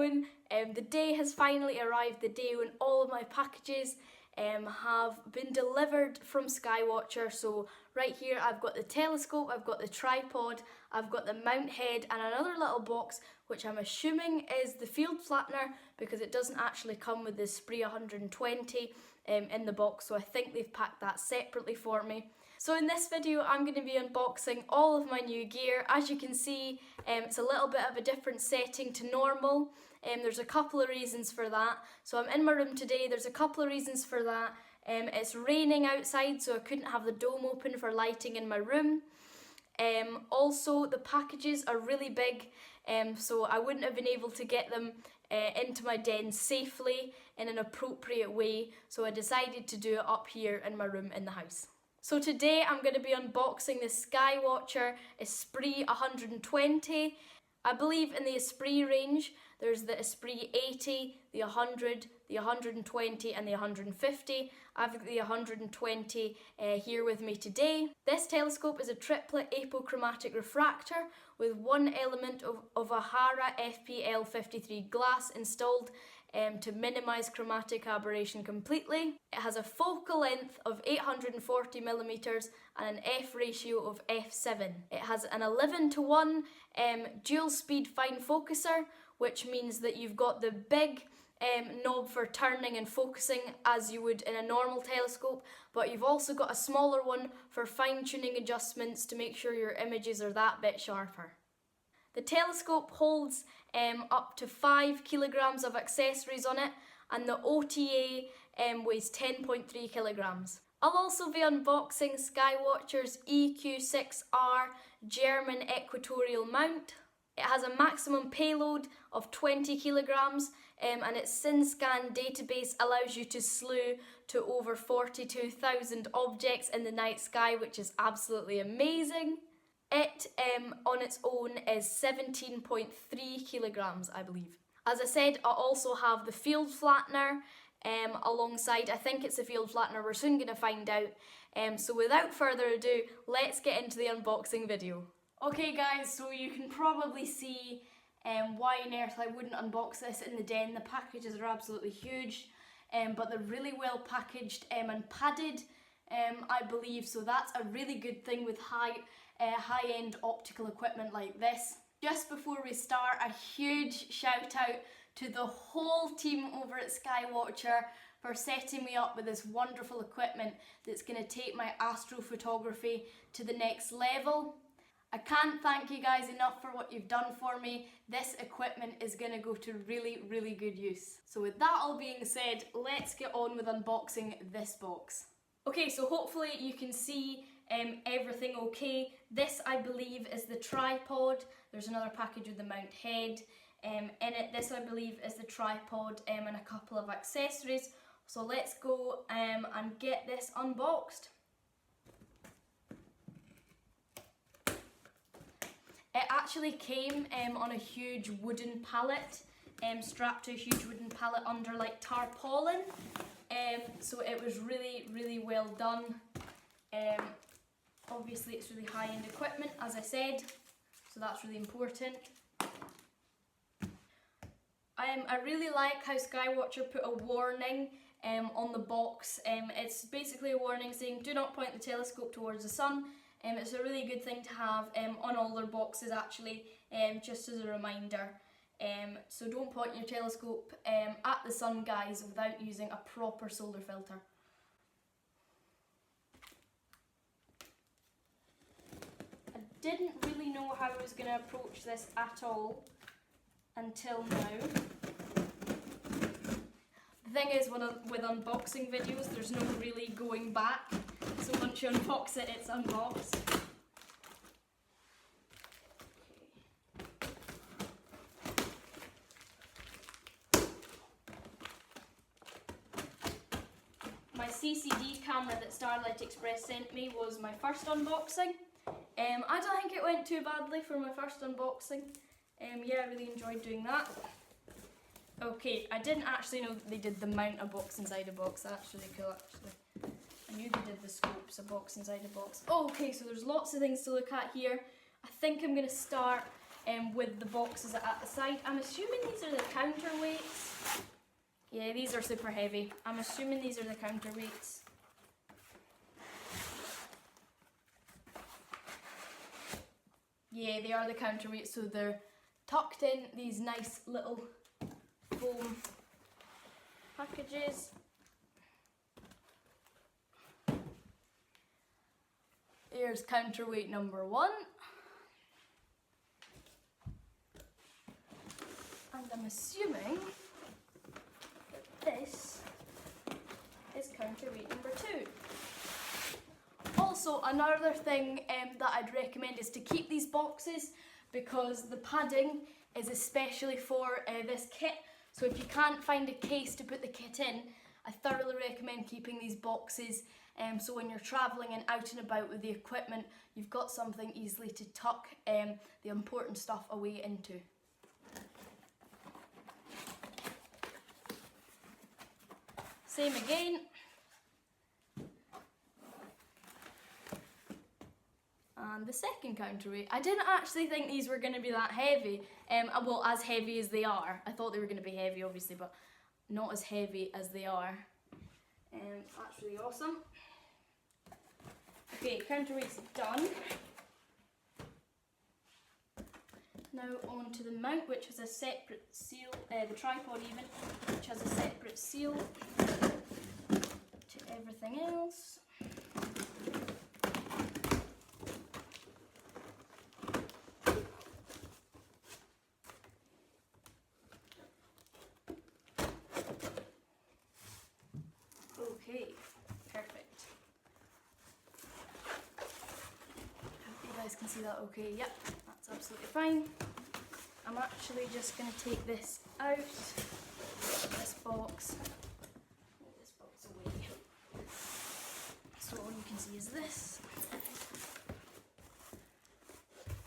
going? The day has finally arrived, the day when all of my packages have been delivered from Skywatcher. So right here I've got the telescope, I've got the tripod, I've got the mount head and another little box which I'm assuming is the field flattener because it doesn't actually come with the Esprit 120 in the box, so I think they've packed that separately for me. So in this video I'm going to be unboxing all of my new gear. As you can see, it's a little bit of a different setting to normal. There's a couple of reasons for that. So I'm in my room today, there's a couple of reasons for that. It's raining outside, so I couldn't have the dome open for lighting in my room. Also, the packages are really big, so I wouldn't have been able to get them into my den safely in an appropriate way, so I decided to do it up here in my room in the house. So today I'm going to be unboxing the Skywatcher Esprit 120. I believe in the Esprit range there's the Esprit 80, the 100, the 120 and the 150. I've got the 120 here with me today. This telescope is a triplet apochromatic refractor with one element of a Hara FPL53 glass installed to minimise chromatic aberration completely. It has a focal length of 840mm and an f ratio of f7. It has an 11:1 dual speed fine focuser, which means that you've got the big knob for turning and focusing as you would in a normal telescope, but you've also got a smaller one for fine-tuning adjustments to make sure your images are that bit sharper. The telescope holds up to 5 kilograms of accessories on it, and the OTA weighs 10.3 kilograms. I'll also be unboxing Skywatcher's EQ6-R German equatorial mount. It has a maximum payload of 20 kilograms and its SynScan database allows you to slew to over 42,000 objects in the night sky, which is absolutely amazing. It on its own is 17.3 kilograms, I believe. As I said, I also have the field flattener alongside. I think it's the field flattener, we're soon going to find out. So without further ado, let's get into the unboxing video. Okay guys, so you can probably see why on earth I wouldn't unbox this in the den. The packages are absolutely huge, but they're really well packaged and padded, I believe, so that's a really good thing with high-end optical equipment like this. Just before we start, a huge shout out to the whole team over at Skywatcher for setting me up with this wonderful equipment that's going to take my astrophotography to the next level. I can't thank you guys enough for what you've done for me. This equipment is going to go to really, really good use. So with that all being said, let's get on with unboxing this box. Okay, so hopefully you can see everything okay. This, I believe, is the tripod. There's another package with the mount head in it. This, I believe, is the tripod and a couple of accessories. So let's go and get this unboxed. It actually came on a huge wooden pallet, strapped to a huge wooden pallet under like tarpaulin. So it was really, really well done. Obviously it's really high-end equipment, as I said, so that's really important. I really like how Skywatcher put a warning on the box. It's basically a warning saying do not point the telescope towards the sun. It's a really good thing to have on all their boxes actually, just as a reminder. So don't point your telescope at the sun, guys, without using a proper solar filter. I didn't really know how I was going to approach this at all until now. The thing is, with unboxing videos, there's no really going back. So once you unbox it, it's unboxed. My CCD camera that Starlight Express sent me was my first unboxing. I don't think it went too badly for my first unboxing. Yeah, I really enjoyed doing that. Okay, I didn't actually know that they did the mount a box inside a box. That's really cool, actually. I knew they did the scopes, a box inside a box. Okay, so there's lots of things to look at here. I think I'm going to start with the boxes at the side. I'm assuming these are the counterweights. Yeah, these are super heavy. I'm assuming these are the counterweights. Yeah, they are the counterweights, so they're tucked in these nice little foam packages. Here's counterweight number 1. And I'm assuming that this is counterweight number 2. Also, another thing that I'd recommend is to keep these boxes, because the padding is especially for this kit. So if you can't find a case to put the kit in, I thoroughly recommend keeping these boxes, so when you're travelling and out and about with the equipment, you've got something easily to tuck the important stuff away into. Same again. And the second counterweight. I didn't actually think these were going to be that heavy. Well, as heavy as they are. I thought they were going to be heavy, obviously, but not as heavy as they are. That's really awesome. Okay, counterweight's done. Now on to the mount, which has a separate seal, the tripod even, which has a separate seal to everything else. Okay, perfect. Hope you guys can see that okay. Yep, that's absolutely fine. I'm actually just going to take this out, this box, move this box away. So all you can see is this.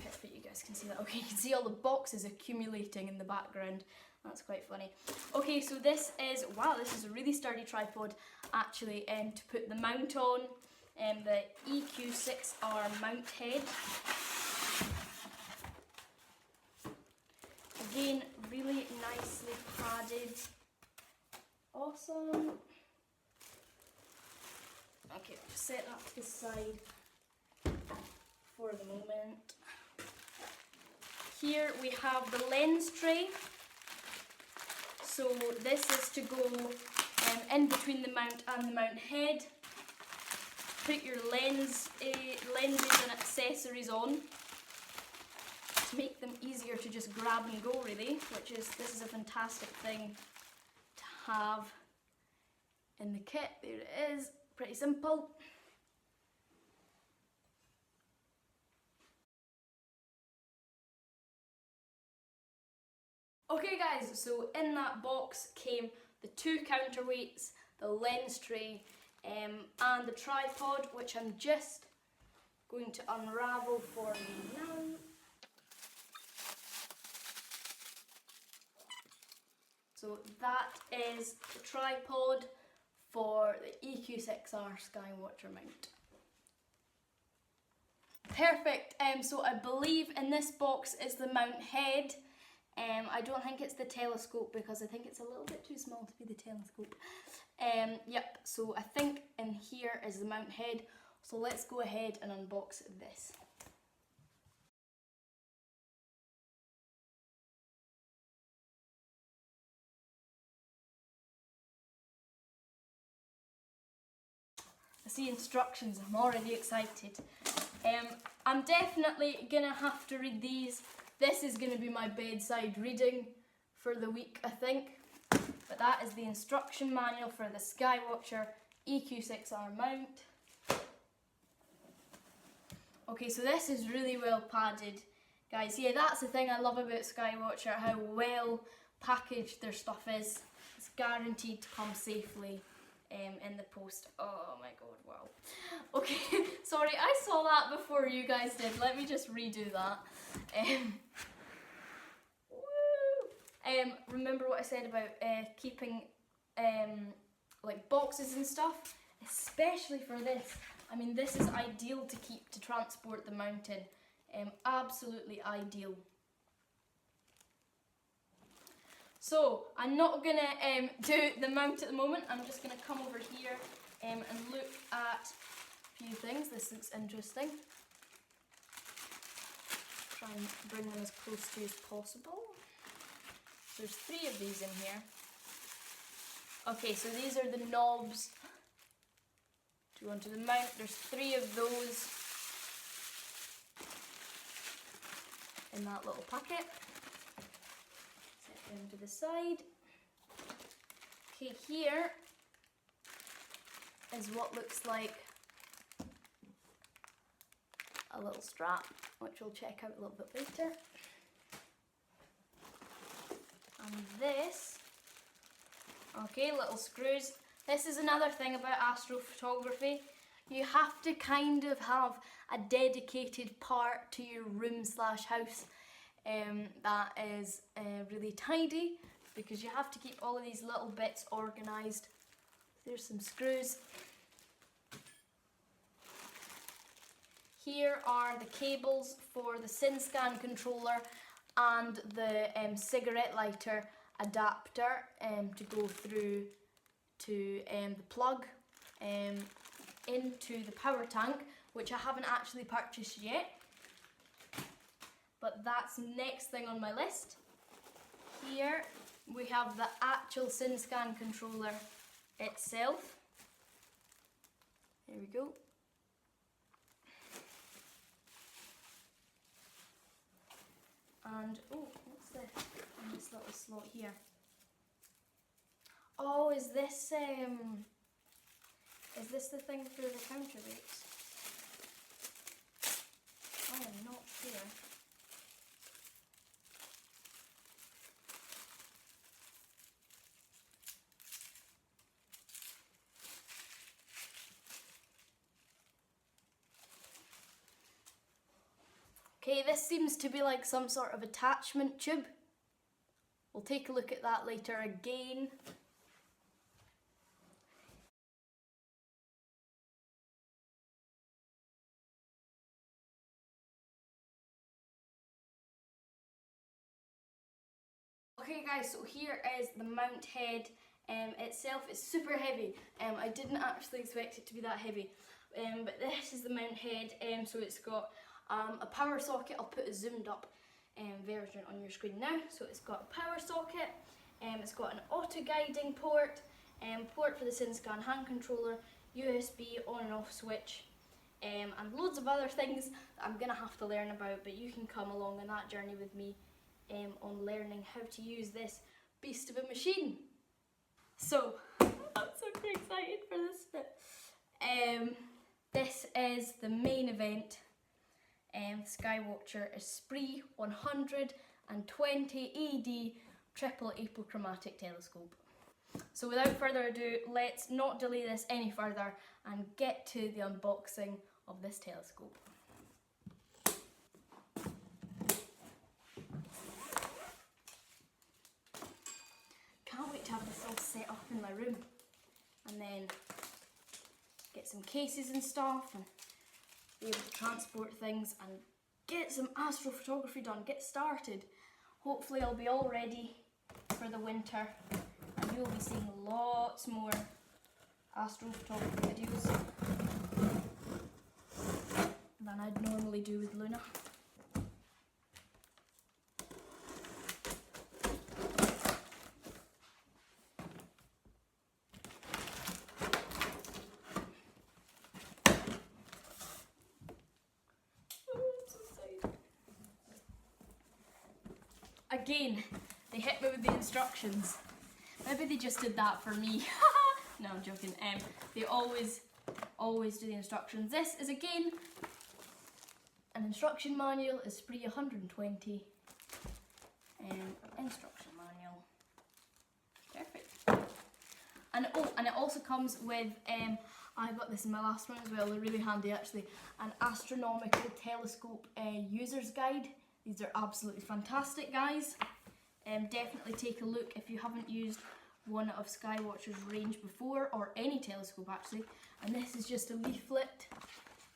Perfect, you guys can see that. Okay, you can see all the boxes accumulating in the background. That's quite funny. Okay, so this is, wow, this is a really sturdy tripod actually, to put the mount on, the EQ6-R mount head. Again, really nicely padded. Awesome. Okay, just set that to the side for the moment. Here we have the lens tray. So this is to go in between the mount and the mount head. Put your lenses and accessories on to make them easier to just grab and go, really, this is a fantastic thing to have in the kit. There it is, pretty simple. Okay guys, so in that box came the 2 counterweights, the lens tray, and the tripod, which I'm just going to unravel for you now. So that is the tripod for the EQ6-R Skywatcher mount. Perfect, so I believe in this box is the mount head. I don't think it's the telescope, because I think it's a little bit too small to be the telescope. Yep, so I think in here is the mount head. So let's go ahead and unbox this. I see instructions, I'm already excited. I'm definitely gonna have to read these. This is gonna be my bedside reading for the week, I think. But that is the instruction manual for the Skywatcher EQ6-R mount. Okay, so this is really well padded. Guys, yeah, that's the thing I love about Skywatcher, how well packaged their stuff is. It's guaranteed to come safely in the post. Oh my god, wow. Okay, sorry, I saw that before you guys did. Let me just redo that. Remember what I said about keeping like boxes and stuff, especially for this. I mean, this is ideal to keep to transport the mountain. Absolutely ideal. So I'm not gonna do the mount at the moment. I'm just gonna come over here and look at a few things. This looks interesting. Try and bring them as close to you as possible. There's 3 of these in here. Okay, so these are the knobs to go onto the mount. There's 3 of those in that little packet. Set them to the side. Okay, here is what looks like a little strap, which we'll check out a little bit later. And this, okay, little screws. This is another thing about astrophotography. You have to kind of have a dedicated part to your room/house that is really tidy, because you have to keep all of these little bits organised. There's some screws. Here are the cables for the SynScan controller and the cigarette lighter adapter to go through to the plug into the power tank, which I haven't actually purchased yet, but that's next thing on my list. Here we have the actual SynScan controller itself. There we go. And oh, what's this? In this little slot here. Oh, is this the thing for the counterweights? Oh, I'm not sure. Okay, this seems to be like some sort of attachment tube. We'll take a look at that later again. Okay guys, so here is the mount head itself. It's super heavy. I didn't actually expect it to be that heavy. But this is the mount head, so it's got a power socket. I'll put a zoomed up version on your screen now. So it's got a power socket, it's got an auto guiding port, port for the SynScan hand controller, USB on and off switch, and loads of other things that I'm going to have to learn about, but you can come along on that journey with me on learning how to use this beast of a machine. So, I'm super excited for this bit. This is the main event, Skywatcher Esprit 120ED triple apochromatic telescope. So without further ado, let's not delay this any further and get to the unboxing of this telescope. Can't wait to have this all set up in my room, and then get some cases and stuff and be able to transport things and get some astrophotography done, get started. Hopefully I'll be all ready for the winter and you'll be seeing lots more astrophotography videos than I'd normally do with Luna. Again, they hit me with the instructions. Maybe they just did that for me. No, I'm joking. They always do the instructions. This is again an instruction manual, Esprit 120. Instruction manual. Perfect. And oh, and it also comes with I got this in my last one as well. They're really handy actually. An astronomical telescope user's guide. These are absolutely fantastic, guys. Definitely take a look if you haven't used one of Skywatcher's range before, or any telescope actually. And this is just a leaflet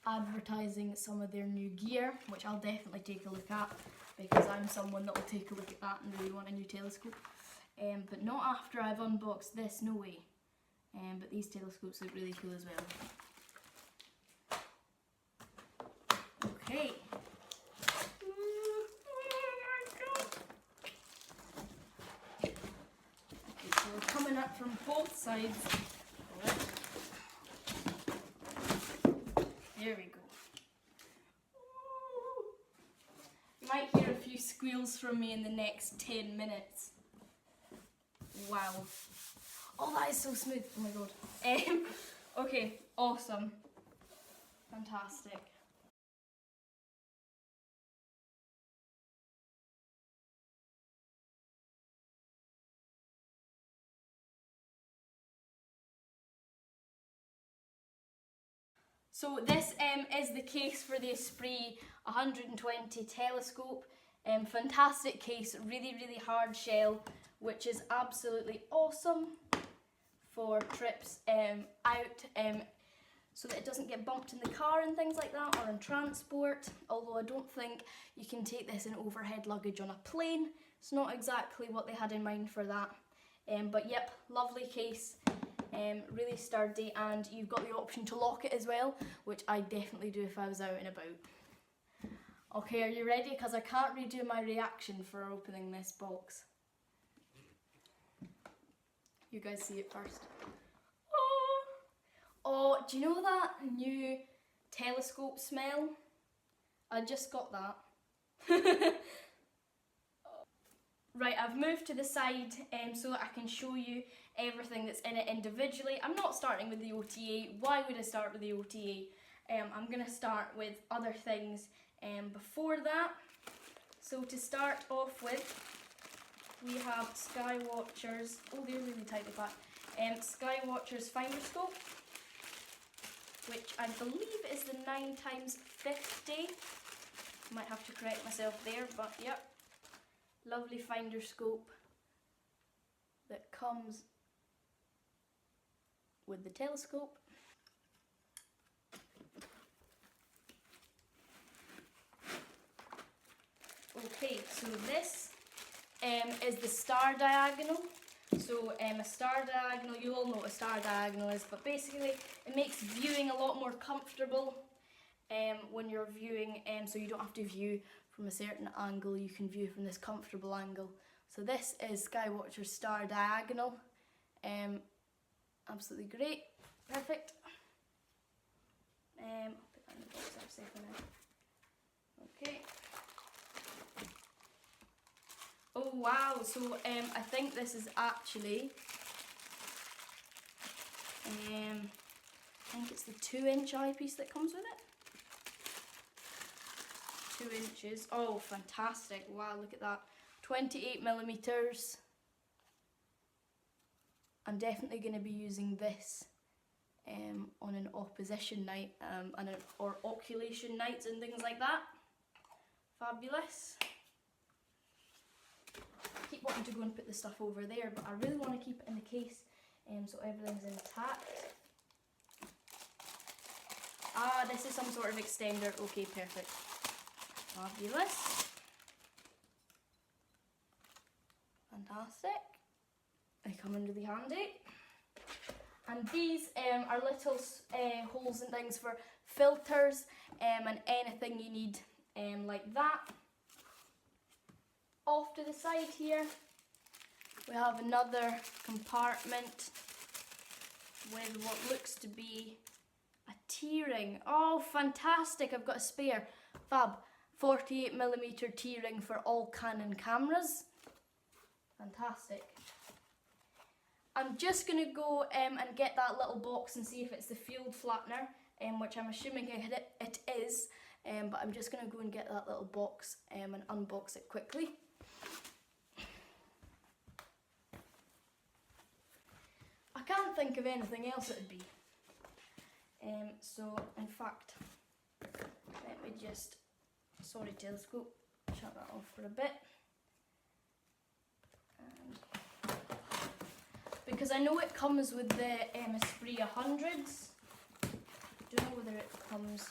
advertising some of their new gear, which I'll definitely take a look at, because I'm someone that will take a look at that and really want a new telescope. but not after I've unboxed this, no way. But these telescopes look really cool as well. Okay. Okay, so we're coming up from both sides. There we go. You might hear a few squeals from me in the next 10 minutes. Wow. Oh, that is so smooth. Oh my god. Okay, awesome. Fantastic. So this is the case for the Esprit 120 telescope. Fantastic case, really hard shell, which is absolutely awesome for trips out, so that it doesn't get bumped in the car and things like that, or in transport. Although I don't think you can take this in overhead luggage on a plane. It's not exactly what they had in mind for that. But yep, lovely case. Really sturdy, and you've got the option to lock it as well, which I definitely do if I was out and about. Okay, are you ready? Because I can't redo my reaction for opening this box. You guys see it first. Oh, do you know that new telescope smell? I just got that. Right, I've moved to the side so that I can show you everything that's in it individually. I'm not starting with the OTA. Why would I start with the OTA? I'm going to start with other things before that. So to start off with, we have Skywatcher's, oh they're really tightly packed, Skywatcher's finder scope, which I believe is the 9x50. Might have to correct myself there, but yep. Lovely finder scope that comes with the telescope. Okay, so this is the star diagonal. So a star diagonal, you all know what a star diagonal is, but basically it makes viewing a lot more comfortable when you're viewing, so you don't have to view from a certain angle, you can view from this comfortable angle. So this is Skywatcher's star diagonal. Absolutely great, perfect. I'll put that in the box up safe for now. Okay. Oh wow, so I think this is actually, I think it's the 2-inch eyepiece that comes with it. 2 inches. Oh, fantastic. Wow, look at that. 28mm. I'm definitely going to be using this on an opposition night or oculation nights and things like that. Fabulous. I keep wanting to go and put the stuff over there, but I really want to keep it in the case so everything's intact. Ah, this is some sort of extender. Okay, perfect. Fabulous. Fantastic. They come in really handy. And these are little holes and things for filters and anything you need like that. Off to the side here, we have another compartment with what looks to be a T-ring. Oh, fantastic. I've got a spare. Fab. 48mm T-ring for all Canon cameras. Fantastic. I'm just going to go and get that little box and see if it's the field flattener, which I'm assuming it is, but I'm just going to go and get that little box and unbox it quickly. I can't think of anything else it would be. So, in fact, let me just, sorry telescope, shut that off for a bit. Because I know it comes with the Esprit 100s. I don't know whether it comes,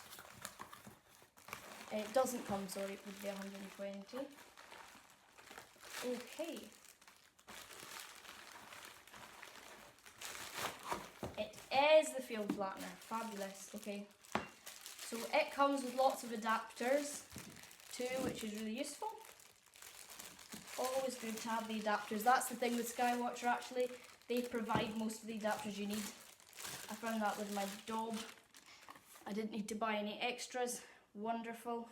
it doesn't come, sorry, with the 120. Okay. is the field flattener. Fabulous. Okay. So it comes with lots of adapters too, which is really useful. Always good to have the adapters. That's the thing with Skywatcher actually. They provide most of the adapters you need. I found that with my Dob. I didn't need to buy any extras. Wonderful.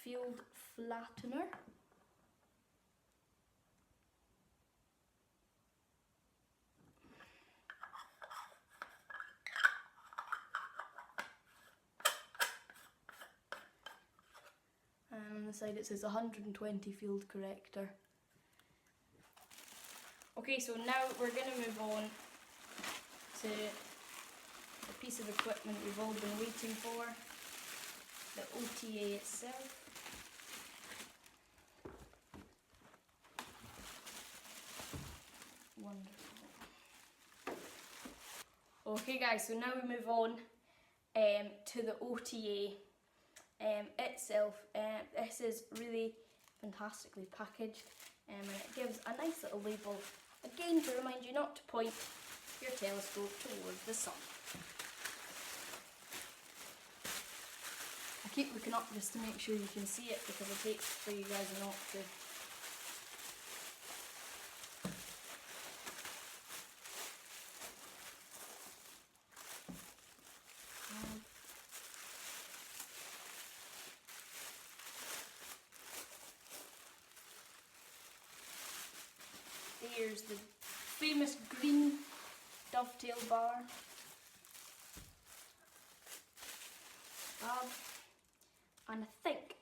Field flattener. And on the side it says 120 field corrector. Okay, so now we're going to move on to the piece of equipment we've all been waiting for, the OTA itself. Wonderful. Okay guys, so now we move on to the OTA itself. This is really fantastically packaged and it gives a nice little label, again to remind you not to point your telescope towards the sun. I keep looking up just to make sure you can see it because I hate for you guys not to. Here's the famous green dovetail bar. And I think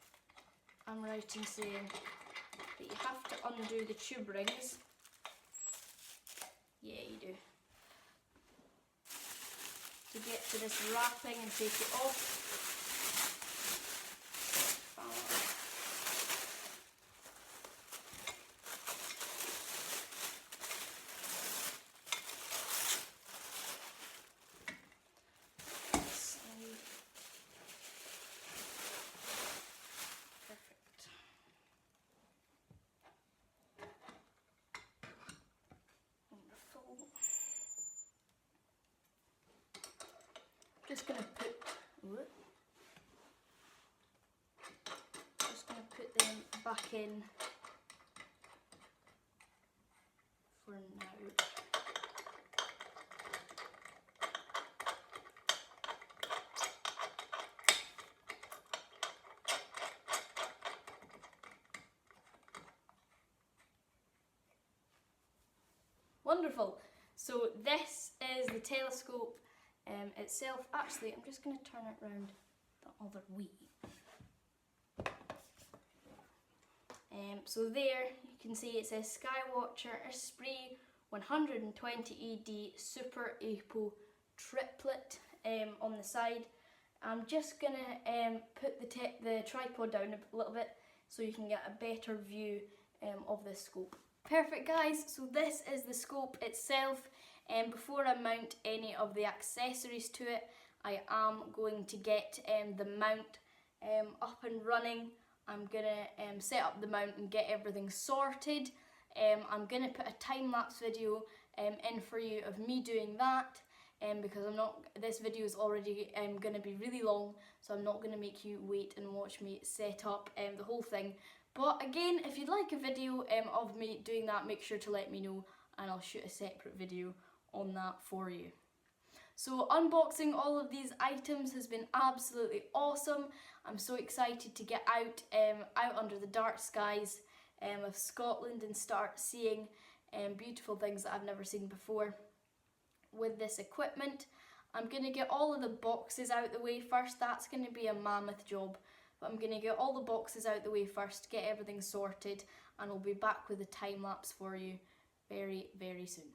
I'm right in saying that you have to undo the tube rings. Yeah, you do. To get to this wrapping and take it off. Just gonna put them back in for now. Wonderful. So this is the telescope itself. Actually, I'm just going to turn it round the other way. So there you can see it says Skywatcher Esprit 120ED Super Apo Triplet on the side. I'm just going to put the tripod down a little bit so you can get a better view of this scope. Perfect guys, so this is the scope itself. Before I mount any of the accessories to it, I am going to get the mount up and running. I'm going to set up the mount and get everything sorted. I'm going to put a time-lapse video in for you of me doing that because this video is already going to be really long, so I'm not going to make you wait and watch me set up the whole thing. But again, if you'd like a video of me doing that, make sure to let me know and I'll shoot a separate video on that for you. So unboxing all of these items has been absolutely awesome. I'm so excited to get out under the dark skies of Scotland and start seeing beautiful things that I've never seen before with this equipment. I'm going to get all of the boxes out the way first. That's going to be a mammoth job. But I'm going to get all the boxes out the way first, get everything sorted, and I'll be back with a time lapse for you very, very soon.